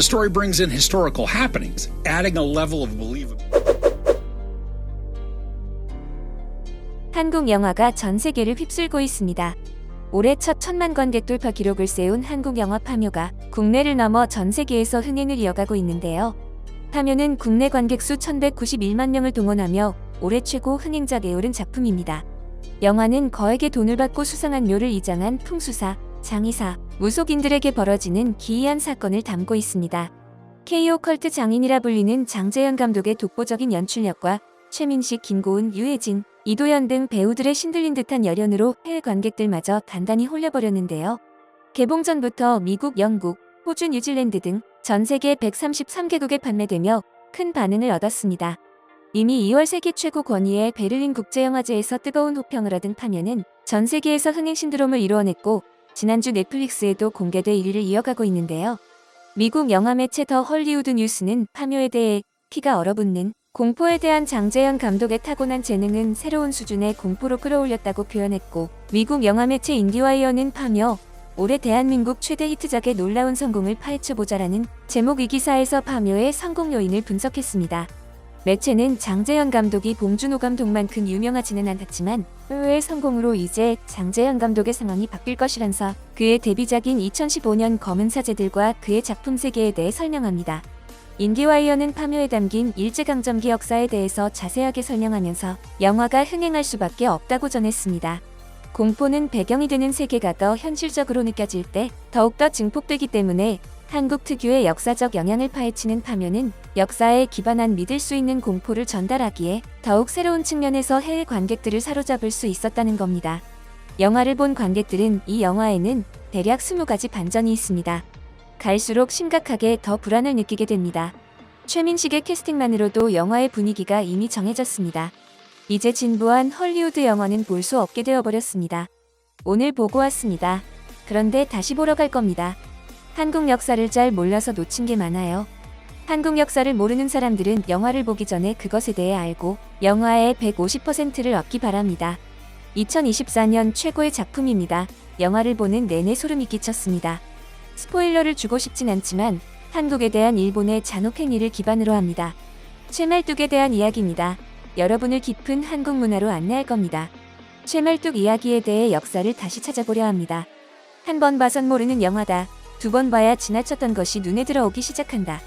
The story brings in historical happenings, adding a level of believability. 한국 영화가 전 세계를 휩쓸고 있습니다. 올해 첫 1,000만 관객 돌파 기록을 세운 한국 영화 파묘가 국내를 넘어 전 세계에서 흥행을 이어가고 있는데요. 파묘는 국내 관객 수 1,191만 명을 동원하며 올해 최고 흥행작에 오른 작품입니다. 영화는 거액의 돈을 받고 수상한 묘를 이장한 풍수사, 장의사, 무속인들에게 벌어지는 기이한 사건을 담고 있습니다. KO 컬트 장인이라 불리는 장재현 감독의 독보적인 연출력과 최민식, 김고은, 유해진, 이도현 등 배우들의 신들린 듯한 열연으로 해외 관객들마저 단단히 홀려버렸는데요. 개봉 전부터 미국, 영국, 호주, 뉴질랜드 등 전 세계 133개국에 판매되며 큰 반응을 얻었습니다. 이미 2월 세계 최고 권위의 베를린 국제영화제에서 뜨거운 호평을 얻은 파묘는 전 세계에서 흥행 신드롬을 이루어냈고 지난주 넷플릭스에도 공개돼 1위를 이어가고 있는데요. 미국 영화 매체 더 헐리우드 뉴스는 파묘에 대해 피가 얼어붙는 공포에 대한 장재현 감독의 타고난 재능은 새로운 수준의 공포로 끌어올렸다고 표현했고, 미국 영화 매체 인디와이어는 파묘, 올해 대한민국 최대 히트작의 놀라운 성공을 파헤쳐보자라는 제목 이 기사에서 파묘의 성공 요인을 분석했습니다. 매체는 장재현 감독이 봉준호 감독만큼 유명하지는 않았지만 의외의 성공으로 이제 장재현 감독의 상황이 바뀔 것이라면서 그의 데뷔작인 2015년 검은 사제들과 그의 작품 세계에 대해 설명합니다. 인디와이어는 파묘에 담긴 일제강점기 역사에 대해서 자세하게 설명하면서 영화가 흥행할 수밖에 없다고 전했습니다. 공포는 배경이 되는 세계가 더 현실적으로 느껴질 때 더욱더 증폭되기 때문에 한국 특유의 역사적 영향을 파헤치는 파묘는 역사에 기반한 믿을 수 있는 공포를 전달하기에 더욱 새로운 측면에서 해외 관객들을 사로잡을 수 있었다는 겁니다. 영화를 본 관객들은 이 영화에는 대략 20가지 반전이 있습니다. 갈수록 심각하게 더 불안을 느끼게 됩니다. 최민식의 캐스팅만으로도 영화의 분위기가 이미 정해졌습니다. 이제 진부한 헐리우드 영화는 볼 수 없게 되어버렸습니다. 오늘 보고 왔습니다. 그런데 다시 보러 갈 겁니다. 한국 역사를 잘 몰라서 놓친 게 많아요. 한국 역사를 모르는 사람들은 영화를 보기 전에 그것에 대해 알고 영화의 150%를 얻기 바랍니다. 2024년 최고의 작품입니다. 영화를 보는 내내 소름이 끼쳤습니다. 스포일러를 주고 싶진 않지만 한국에 대한 일본의 잔혹 행위를 기반으로 합니다. 최말뚝에 대한 이야기입니다. 여러분을 깊은 한국 문화로 안내할 겁니다. 최말뚝 이야기에 대해 역사를 다시 찾아보려 합니다. 한 번 봐선 모르는 영화다. 2번 봐야 지나쳤던 것이 눈에 들어오기 시작한다.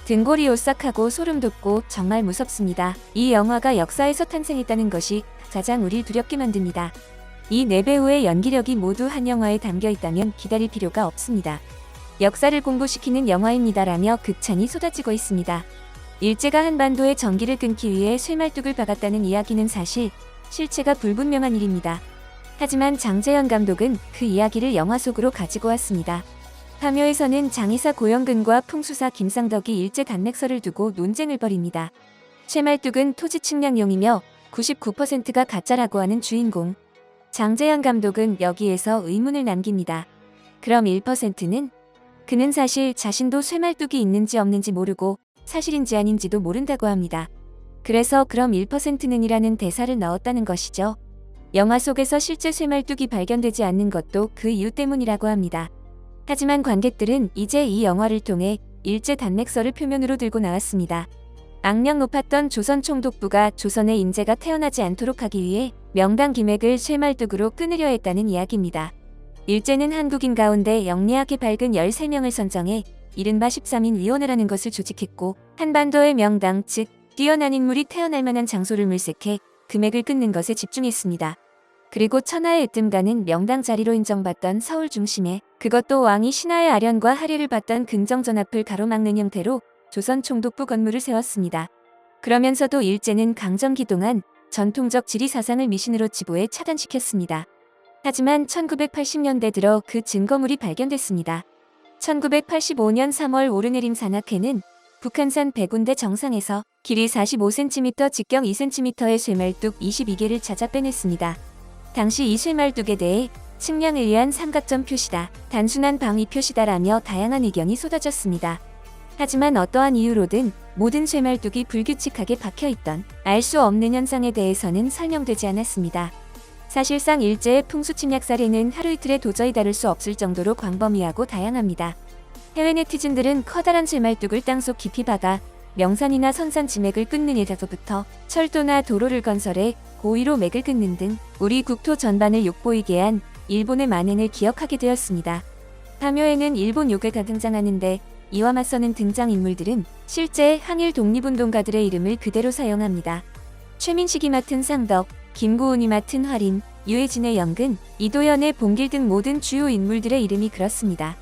등골이 오싹하고 소름 돋고 정말 무섭습니다. 이 영화가 역사에서 탄생했다는 것이 가장 우릴 두렵게 만듭니다. 이 4배우의 연기력이 모두 한 영화에 담겨 있다면 기다릴 필요가 없습니다. 역사를 공부시키는 영화입니다라며 극찬이 쏟아지고 있습니다. 일제가 한반도의 전기를 끊기 위해 쇠말뚝을 박았다는 이야기는 사실, 실체가 불분명한 일입니다. 하지만 장재현 감독은 그 이야기를 영화 속으로 가지고 왔습니다. 파묘에서는 장의사 고영근과 풍수사 김상덕이 일제 단맥서를 두고 논쟁을 벌입니다. 쇠말뚝은 토지 측량용이며 99%가 가짜라고 하는 주인공. 장재현 감독은 여기에서 의문을 남깁니다. 그럼 1%는? 그는 사실 자신도 쇠말뚝이 있는지 없는지 모르고 사실인지 아닌지도 모른다고 합니다. 그래서 그럼 1%는 이라는 대사를 넣었다는 것이죠. 영화 속에서 실제 쇠말뚝이 발견되지 않는 것도 그 이유 때문이라고 합니다. 하지만 관객들은 이제 이 영화를 통해 일제 단맥서를 표면으로 들고 나왔습니다. 악명 높았던 조선 총독부가 조선의 인재가 태어나지 않도록 하기 위해 명당 기맥을 쇠말뚝으로 끊으려 했다는 이야기입니다. 일제는 한국인 가운데 영리하게 밝은 13명을 선정해 이른바 13인 위원회라는 것을 조직했고, 한반도의 명당, 즉 뛰어난 인물이 태어날 만한 장소를 물색해 금액을 끊는 것에 집중했습니다. 그리고 천하의 으뜸가는 명당 자리로 인정받던 서울 중심에, 그것도 왕이 신하의 아련과 할애를 받던 긍정전 앞을 가로막는 형태로 조선 총독부 건물을 세웠습니다. 그러면서도 일제는 강점기 동안 전통적 지리 사상을 미신으로 지부해 차단시켰습니다. 하지만 1980년대 들어 그 증거물이 발견됐습니다. 1985년 3월 오르내림 산악회는 북한산 백운대 정상에서 길이 45cm, 직경 2cm의 쇠말뚝 22개를 찾아 빼냈습니다. 당시 이 쇠말뚝에 대해 측량을 위한 삼각점 표시다, 단순한 방위 표시다라며 다양한 의견이 쏟아졌습니다. 하지만 어떠한 이유로든 모든 쇠말뚝이 불규칙하게 박혀있던 알 수 없는 현상에 대해서는 설명되지 않았습니다. 사실상 일제의 풍수 침략 사례는 하루 이틀에 도저히 다룰 수 없을 정도로 광범위하고 다양합니다. 해외 네티즌들은 커다란 쇠말뚝을 땅속 깊이 박아 명산이나 선산 지맥을 끊는 일에서부터 철도나 도로를 건설해 고의로 맥을 끊는 등 우리 국토 전반을 욕보이게 한 일본의 만행을 기억하게 되었습니다. 파묘에는 일본 요괴가 등장하는데 이와 맞서는 등장인물들은 실제 항일 독립운동가들의 이름을 그대로 사용합니다. 최민식이 맡은 상덕, 김고은이 맡은 활인, 유해진의 영근, 이도현의 봉길 등 모든 주요 인물들의 이름이 그렇습니다.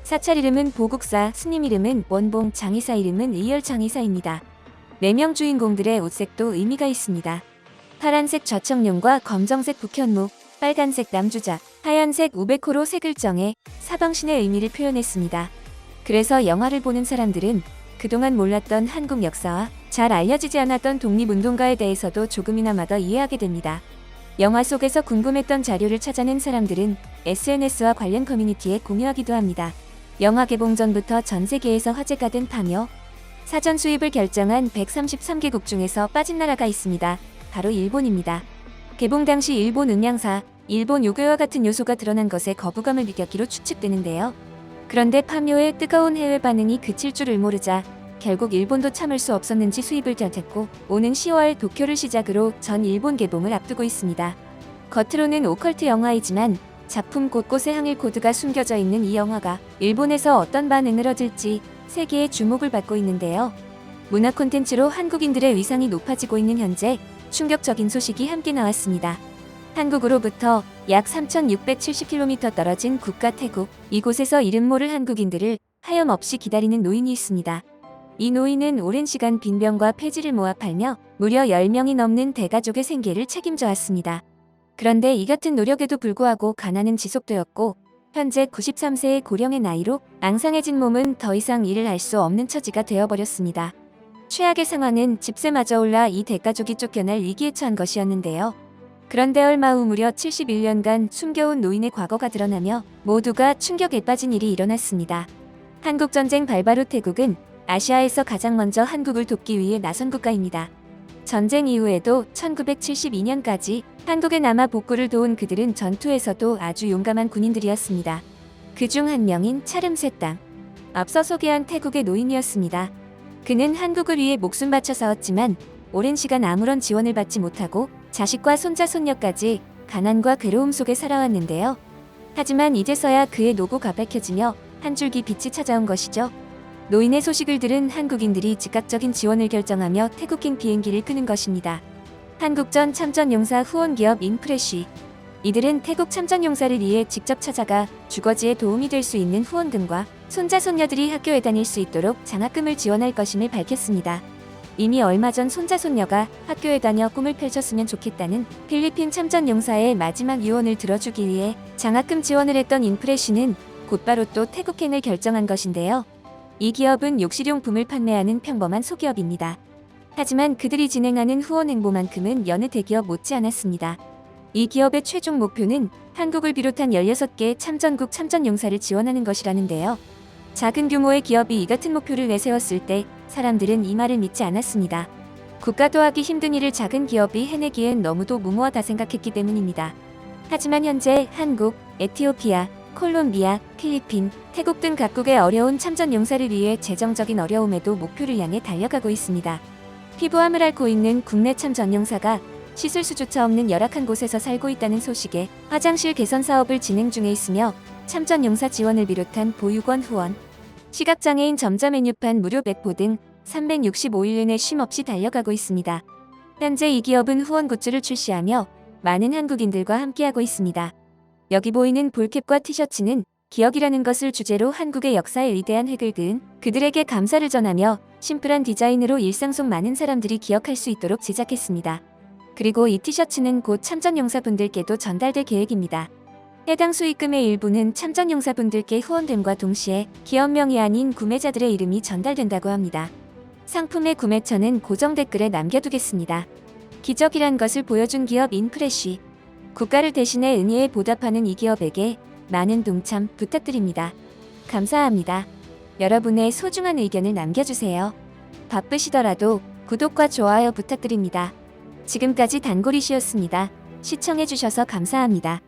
사찰 이름은 보국사, 스님 이름은 원봉, 장의사 이름은 의열 장의사입니다. 4명 주인공들의 옷색도 의미가 있습니다. 파란색 좌청룡과 검정색 북현무, 빨간색 남주작, 하얀색 우베코로 색을 정해 사방신의 의미를 표현했습니다. 그래서 영화를 보는 사람들은 그동안 몰랐던 한국 역사와 잘 알려지지 않았던 독립운동가에 대해서도 조금이나마 더 이해하게 됩니다. 영화 속에서 궁금했던 자료를 찾아낸 사람들은 SNS와 관련 커뮤니티에 공유하기도 합니다. 영화 개봉 전부터 전 세계에서 화제가 된 파묘. 사전 수입을 결정한 133개국 중에서 빠진 나라가 있습니다. 바로 일본입니다. 개봉 당시 일본 음향사, 일본 요괴와 같은 요소가 드러난 것에 거부감을 느꼈기로 추측되는데요. 그런데 파묘의 뜨거운 해외 반응이 그칠 줄을 모르자 결국 일본도 참을 수 없었는지 수입을 결정했고 오는 10월 도쿄를 시작으로 전 일본 개봉을 앞두고 있습니다. 겉으로는 오컬트 영화이지만 작품 곳곳에 항일 코드가 숨겨져 있는 이 영화가 일본에서 어떤 반응을 얻을지 세계의 주목을 받고 있는데요. 문화 콘텐츠로 한국인들의 위상이 높아지고 있는 현재 충격적인 소식이 함께 나왔습니다. 한국으로부터 약 3,670km 떨어진 국가 태국, 이곳에서 이름 모를 한국인들을 하염없이 기다리는 노인이 있습니다. 이 노인은 오랜 시간 빈병과 폐지를 모아 팔며 무려 10명이 넘는 대가족의 생계를 책임져 왔습니다. 그런데 이 같은 노력에도 불구하고 가난은 지속되었고 현재 93세의 고령의 나이로 앙상해진 몸은 더 이상 일을 할 수 없는 처지가 되어버렸습니다. 최악의 상황은 집세마저 올라 이 대가족이 쫓겨날 위기에 처한 것이었는데요. 그런데 얼마 후 무려 71년간 숨겨온 노인의 과거가 드러나며 모두가 충격에 빠진 일이 일어났습니다. 한국전쟁 발발 후 태국은 아시아에서 가장 먼저 한국을 돕기 위해 나선 국가입니다. 전쟁 이후에도 1972년까지 한국에 남아 복구를 도운 그들은 전투에서도 아주 용감한 군인들이었습니다. 그중 한 명인 차름쇠땅. 앞서 소개한 태국의 노인이었습니다. 그는 한국을 위해 목숨 바쳐 싸웠지만 오랜 시간 아무런 지원을 받지 못하고 자식과 손자 손녀까지 가난과 괴로움 속에 살아왔는데요. 하지만 이제서야 그의 노고가 밝혀지며 한 줄기 빛이 찾아온 것이죠. 노인의 소식을 들은 한국인들이 즉각적인 지원을 결정하며 태국행 비행기를 끄는 것입니다. 한국전 참전용사 후원기업 인프레쉬. 이들은 태국 참전용사를 위해 직접 찾아가 주거지에 도움이 될 수 있는 후원금과 손자 손녀들이 학교에 다닐 수 있도록 장학금을 지원할 것임을 밝혔습니다. 이미 얼마 전 손자 손녀가 학교에 다녀 꿈을 펼쳤으면 좋겠다는 필리핀 참전용사의 마지막 유언을 들어주기 위해 장학금 지원을 했던 인프레쉬는 곧바로 또 태국행을 결정한 것인데요. 이 기업은 욕실용품을 판매하는 평범한 소기업입니다. 하지만 그들이 진행하는 후원 행보만큼은 여느 대기업 못지않았습니다. 이 기업의 최종 목표는 한국을 비롯한 16개 참전국 참전용사를 지원하는 것이라는데요. 작은 규모의 기업이 이 같은 목표를 내세웠을 때 사람들은 이 말을 믿지 않았습니다. 국가도 하기 힘든 일을 작은 기업이 해내기엔 너무도 무모하다 생각했기 때문입니다. 하지만 현재 한국, 에티오피아, 콜롬비아, 필리핀, 태국 등 각국의 어려운 참전 용사를 위해 재정적인 어려움에도 목표를 향해 달려가고 있습니다. 피부암을 앓고 있는 국내 참전 용사가 시술수조차 없는 열악한 곳에서 살고 있다는 소식에 화장실 개선 사업을 진행 중에 있으며 참전 용사 지원을 비롯한 보육원 후원, 시각장애인 점자 메뉴판 무료 배포 등 365일 내내 쉼없이 달려가고 있습니다. 현재 이 기업은 후원 굿즈를 출시하며 많은 한국인들과 함께하고 있습니다. 여기 보이는 볼캡과 티셔츠는 기억이라는 것을 주제로 한국의 역사에 위대한 획을 그은 그들에게 감사를 전하며 심플한 디자인으로 일상 속 많은 사람들이 기억할 수 있도록 제작했습니다. 그리고 이 티셔츠는 곧 참전용사분들께도 전달될 계획입니다. 해당 수익금의 일부는 참전용사분들께 후원됨과 동시에 기업명이 아닌 구매자들의 이름이 전달된다고 합니다. 상품의 구매처는 고정 댓글에 남겨두겠습니다. 기적이란 것을 보여준 기업 인프레쉬. 국가를 대신해 은혜에 보답하는 이 기업에게 많은 동참 부탁드립니다. 감사합니다. 여러분의 소중한 의견을 남겨주세요. 바쁘시더라도 구독과 좋아요 부탁드립니다. 지금까지 단골이시였습니다. 시청해주셔서 감사합니다.